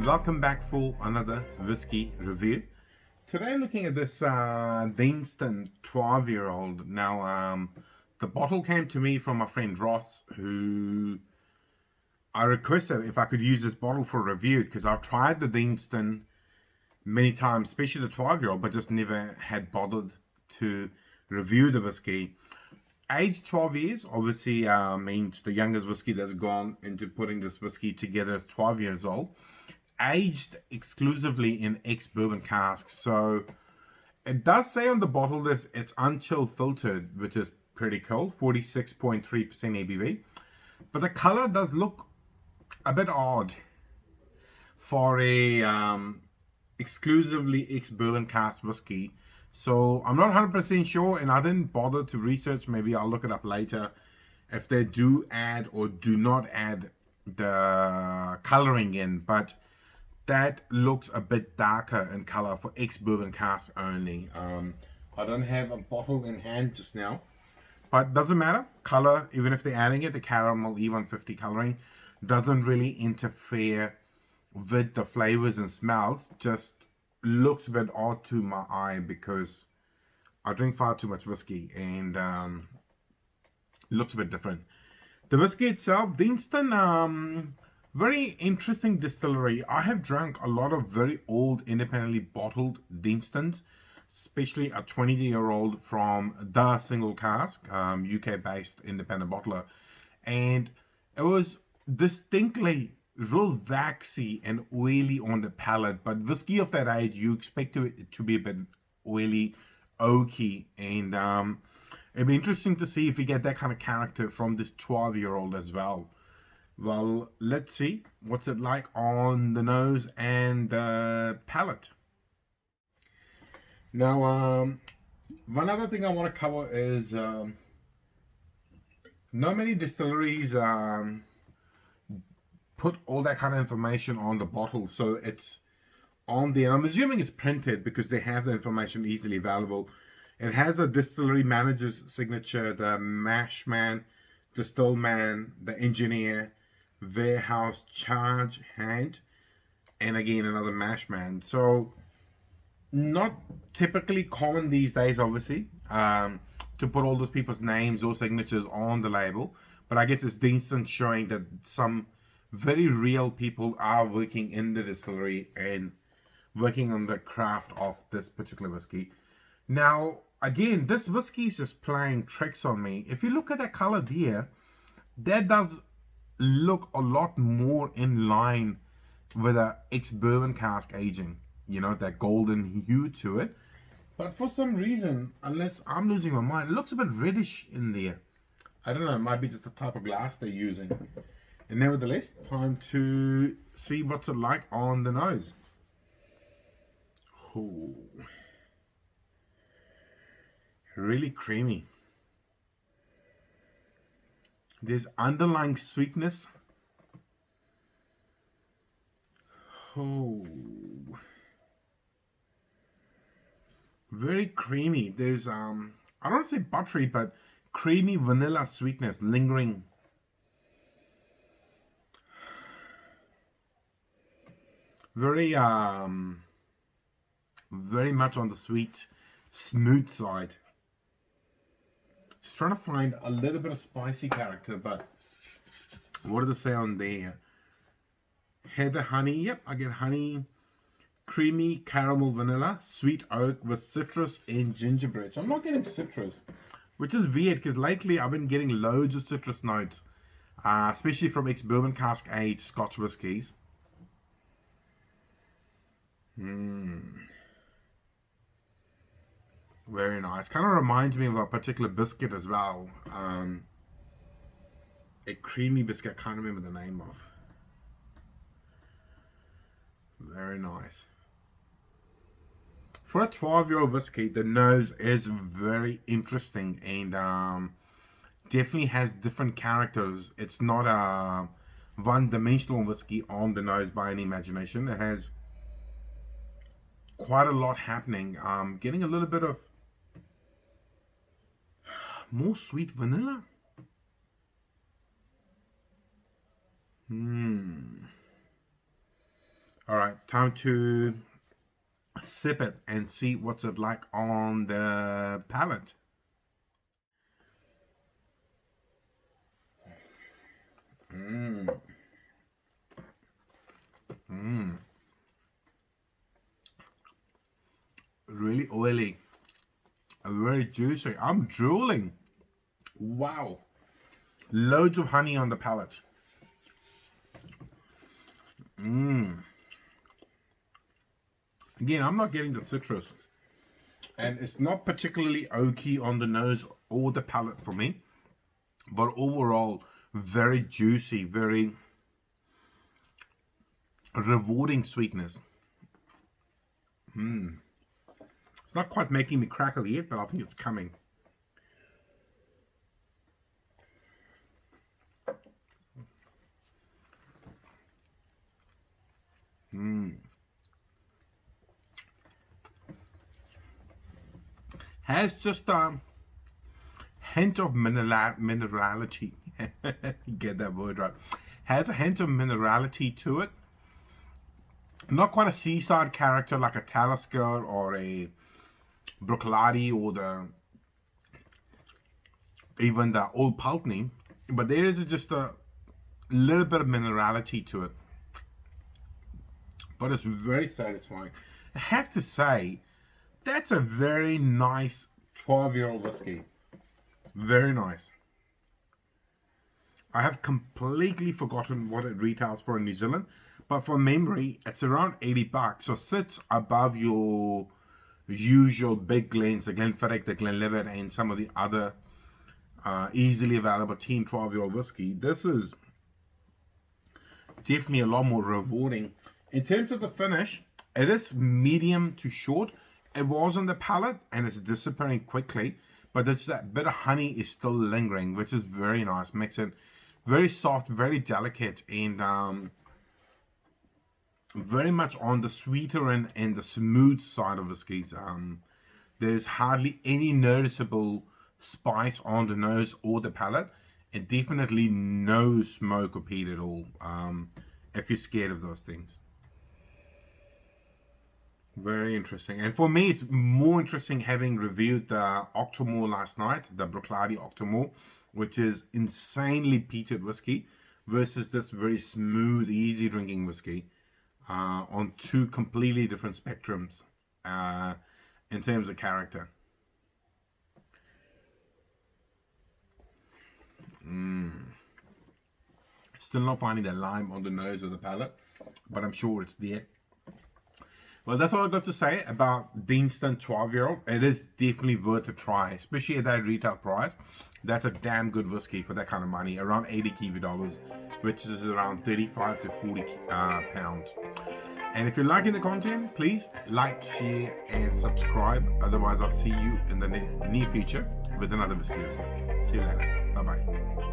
and welcome back for another whiskey review. Today looking at this Deanston 12-year-old. Now, the bottle came to me from my friend Ross, who I requested if I could use this bottle for a review because I've tried the Deanston many times, especially the 12-year-old, but just never had bothered to review the whiskey. Aged 12 years obviously means the youngest whiskey that's gone into putting this whiskey together is 12 years old. Aged exclusively in ex-bourbon casks. So it does say on the bottle this it's unchilled filtered, which is pretty cool, 46.3% ABV. But the color does look a bit odd for a exclusively ex-bourbon cask whiskey. So I'm not 100% sure, and I didn't bother to research. Maybe I'll look it up later if they do add or do not add the coloring in. But that looks a bit darker in color for ex-bourbon casks only. I don't have a bottle in hand just now, but doesn't matter. Color, even if they're adding it, the caramel E150 coloring doesn't really interfere with the flavors and smells. Just looks a bit odd to my eye because I drink far too much whiskey, and looks a bit different. The whiskey itself, Deanston, very interesting distillery. I have drunk a lot of very old independently bottled Deanstons, especially a 20-year-old from the Single Cask, UK based independent bottler, and it was distinctly real waxy and oily on the palate. But whiskey of that age, you expect it to be a bit oily, oaky, and it'd be interesting to see if we get that kind of character from this 12-year-old as well. Well, let's see what's it like on the nose and the palate. Now, one other thing I want to cover is not many distilleries put all that kind of information on the bottle, so it's on there. I'm assuming it's printed because they have the information easily available. It has a distillery manager's signature, the mash man, distill man, the engineer, warehouse charge hand, and again another mash man. So not typically common these days, obviously, to put all those people's names or signatures on the label, but I guess it's decent showing that some very real people are working in the distillery and working on the craft of this particular whiskey. Now, again, this whiskey is just playing tricks on me. If you look at that color there, that does look a lot more in line with a ex-bourbon cask aging. You know, that golden hue to it. But for some reason, unless I'm losing my mind, it looks a bit reddish in there. I don't know, it might be just the type of glass they're using. And nevertheless, time to see what's it like on the nose. Ooh. Really creamy. There's underlying sweetness. Oh. Very creamy. There's I don't want to say buttery, but creamy vanilla sweetness lingering. Very very much on the sweet, smooth side. Just trying to find a little bit of spicy character, but what did it say on there? Heather honey. Yep, I get honey, creamy caramel vanilla, sweet oak with citrus and gingerbread. So I'm not getting citrus, which is weird because lately I've been getting loads of citrus notes, especially from ex-bourbon cask aged Scotch whiskies. Very nice. Kind of reminds me of a particular biscuit as well. A creamy biscuit. I can't remember the name of. Very nice. For a 12-year-old whiskey, the nose is very interesting and definitely has different characters. It's not a one-dimensional whiskey on the nose by any imagination. It has quite a lot happening. Getting a little bit of more sweet vanilla. All right, time to sip it and see what's it like on the palate. Mmm. Mmm. Really oily. Very juicy. I'm drooling. Wow. Loads of honey on the palate. Mmm. Again, I'm not getting the citrus. And it's not particularly oaky on the nose or the palate for me. But overall, very juicy, very rewarding sweetness. Mmm. It's not quite making me crackle yet, but I think it's coming. Mmm. Has just a hint of minerality. Get that word right. Has a hint of minerality to it. Not quite a seaside character like a Talisker or a Bruichladdich or even the Old Pulteney, but there is just a little bit of minerality to it. But it's very satisfying. I have to say, that's a very nice 12-year-old whiskey. Very nice. I have completely forgotten what it retails for in New Zealand, but from memory, it's around 80 bucks. So sits above your usual big Glens, the Glenfiddich, the Glenlivet, and some of the other easily available teen 12-year-old whiskey. This is definitely a lot more rewarding. In terms of the finish, it is medium to short. It was on the palate and it's disappearing quickly, but it's that bit of honey is still lingering, which is very nice. Makes it very soft, very delicate, and very much on the sweeter and the smooth side of whiskies. There's hardly any noticeable spice on the nose or the palate, and definitely no smoke or peat at all, if you're scared of those things. Very interesting. And for me, it's more interesting having reviewed the Octomore last night, the Bruichladdich Octomore, which is insanely peated whiskey, versus this very smooth, easy drinking whiskey, on two completely different spectrums in terms of character. Still not finding the lime on the nose or the palate, but I'm sure it's there. Well, that's all I've got to say about Deanston 12-year-old. It is definitely worth a try, especially at that retail price. That's a damn good whiskey for that kind of money, around 80 Kiwi dollars, which is around 35 to 40 pounds. And if you're liking the content, please like, share, and subscribe. Otherwise, I'll see you in the near future with another whiskey review. See you later. Bye-bye.